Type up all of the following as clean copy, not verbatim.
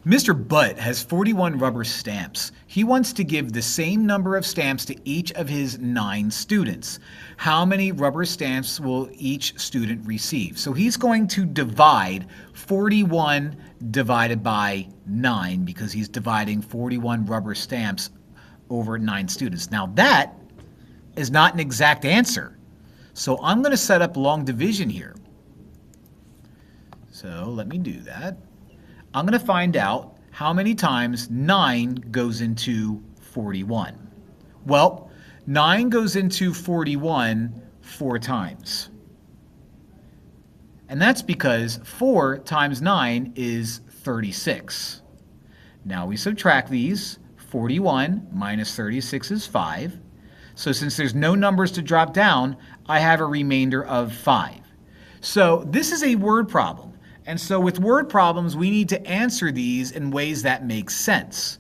Mr. Butt has 41 rubber stamps. He wants to give the same number of stamps to each of his 9 students. How many rubber stamps will each student receive? So he's going to divide 41 divided by 9 because he's dividing 41 rubber stamps over 9 students. Now that is not an exact answer. So I'm going to set up long division here. So let me do that. I'm going to find out how many times 9 goes into 41. Well, 9 goes into 41 4 times. And that's because 4 times 9 is 36. Now we subtract these. 41 minus 36 is 5. So since there's no numbers to drop down, I have a remainder of 5. So this is a word problem. And so with word problems, we need to answer these in ways that make sense.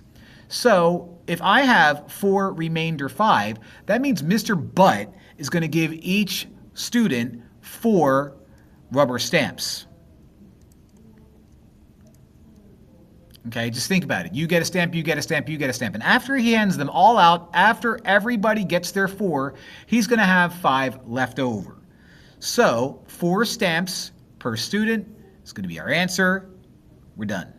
So if I have 4 remainder 5, that means Mr. Butt is going to give each student 4 rubber stamps. Okay, just think about it. You get a stamp, you get a stamp, you get a stamp. And after he hands them all out, after everybody gets their 4, he's going to have 5 left over. So 4 stamps per student is going to be our answer. We're done.